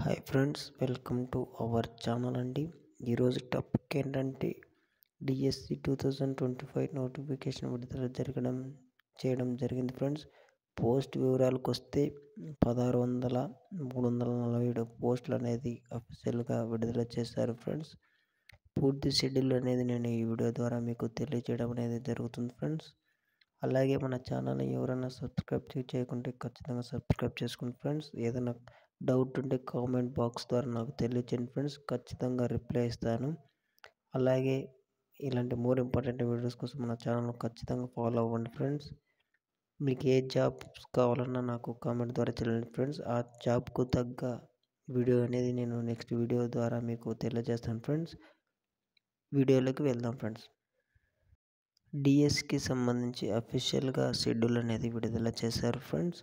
Hi friends, welcome to our channel అండి. ఈరోజు topic ఏంటంటే డిఎస్సి 2025 నోటిఫికేషన్ విడుదల చేయడం జరిగింది ఫ్రెండ్స్. పోస్ట్ వివరాలకు వస్తే 16,347 పోస్టులు అనేది అఫీషియల్గా విడుదల చేశారు ఫ్రెండ్స్. పూర్తి షెడ్యూల్ అనేది నేను ఈ వీడియో ద్వారా మీకు తెలియజేయడం అనేది జరుగుతుంది ఫ్రెండ్స్. అలాగే మన ఛానల్ని ఎవరైనా సబ్స్క్రైబ్ చేయకుంటే ఖచ్చితంగా సబ్స్క్రైబ్ చేసుకోండి ఫ్రెండ్స్. ఏదైనా డౌట్ ఉంటే కామెంట్ బాక్స్ ద్వారా నాకు తెలియచేయండి ఫ్రెండ్స్, ఖచ్చితంగా రిప్లై ఇస్తాను. అలాగే ఇలాంటి మోర్ ఇంపార్టెంట్ వీడియోస్ కోసం మన ఛానల్ ఖచ్చితంగా ఫాలో అవ్వండి ఫ్రెండ్స్. మీకు ఏ జాబ్స్ కావాలన్నా నాకు కామెంట్ ద్వారా తెలియండి ఫ్రెండ్స్. ఆ జాబ్కు తగ్గ వీడియో అనేది నేను నెక్స్ట్ వీడియో ద్వారా మీకు తెలియజేస్తాను ఫ్రెండ్స్. వీడియోలోకి వెళ్దాం ఫ్రెండ్స్. డిఎస్కి సంబంధించి అఫీషియల్గా షెడ్యూల్ అనేది విడుదల చేశారు ఫ్రెండ్స్.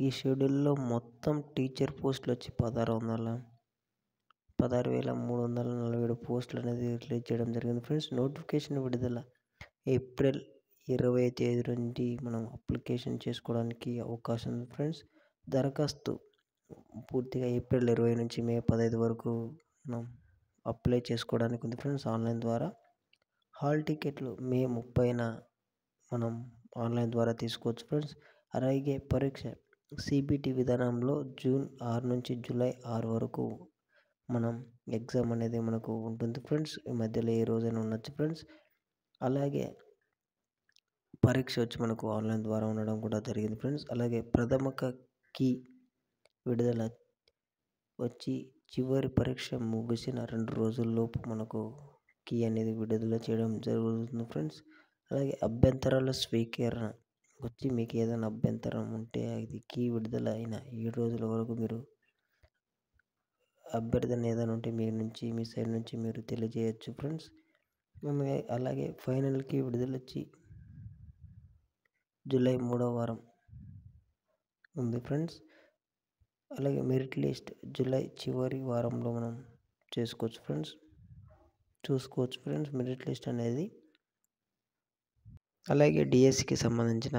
ఈ షెడ్యూల్లో మొత్తం టీచర్ పోస్టులు వచ్చి 16,347 పోస్టులు అనేది రిలీజ్ చేయడం జరిగింది ఫ్రెండ్స్. నోటిఫికేషన్ విడుదల ఏప్రిల్ 20 తేదీ నుండి మనం అప్లికేషన్ చేసుకోవడానికి అవకాశం ఉంది ఫ్రెండ్స్. దరఖాస్తు పూర్తిగా ఏప్రిల్ 20 నుంచి మే 15 వరకు మనం అప్లై చేసుకోవడానికి ఉంది ఫ్రెండ్స్, ఆన్లైన్ ద్వారా. హాల్ టికెట్లు మే 30న మనం ఆన్లైన్ ద్వారా తీసుకోవచ్చు ఫ్రెండ్స్. అలాగే పరీక్ష సిబిటి విధానంలో జూన్ 6 నుంచి జూలై 6 వరకు మనం ఎగ్జామ్ అనేది మనకు ఉంటుంది ఫ్రెండ్స్. ఈ మధ్యలో ఏ రోజైనా ఉండొచ్చు ఫ్రెండ్స్. అలాగే పరీక్ష వచ్చి మనకు ఆన్లైన్ ద్వారా ఉండడం కూడా జరిగింది ఫ్రెండ్స్. అలాగే ప్రథమ కీ విడుదల వచ్చి చివరి పరీక్ష ముగిసిన 2 రోజుల్లోపు మనకు కీ అనేది విడుదల చేయడం జరుగుతుంది ఫ్రెండ్స్. అలాగే అభ్యంతరాల స్వీకరణ వచ్చి మీకు ఏదైనా అభ్యంతరం ఉంటే అది కీ విడుదల అయిన 7 రోజుల వరకు మీరు అభ్యర్థన ఏదైనా ఉంటే మీ సైడ్ నుంచి మీరు తెలియజేయచ్చు ఫ్రెండ్స్. అలాగే ఫైనల్ కీ విడుదల వచ్చి జూలై 3వ వారం ఉంది ఫ్రెండ్స్. అలాగే మెరిట్ లిస్ట్ జూలై చివరి వారంలో మనం చూసుకోవచ్చు ఫ్రెండ్స్ మెరిట్ లిస్ట్ అనేది. అలాగే డిఎస్సికి సంబంధించిన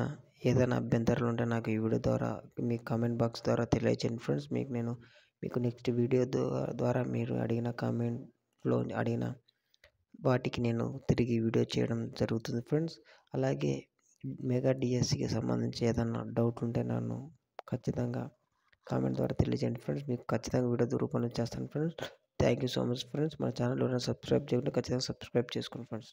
ఏదైనా అభ్యంతరాలు ఉంటే నాకు ఈ వీడియో ద్వారా మీ కామెంట్ బాక్స్ ద్వారా తెలియచేయండి ఫ్రెండ్స్. మీకు నెక్స్ట్ వీడియో ద్వారా మీరు అడిగిన కామెంట్లో అడిగిన వాటికి నేను తిరిగి వీడియో చేయడం జరుగుతుంది ఫ్రెండ్స్. అలాగే మెగా డిఎస్సికి సంబంధించి ఏదైనా డౌట్ ఉంటే నన్ను ఖచ్చితంగా కామెంట్ ద్వారా తెలియజేయండి ఫ్రెండ్స్. మీకు ఖచ్చితంగా వీడియో రూపంలో చేస్తాను friends. Thank you so much friends. మన ఛానల్ ఎవరైనా సబ్స్క్రైబ్ చేయకుంటే ఖచ్చితంగా సబ్స్క్రైబ్ చేసుకోండి ఫ్రెండ్స్.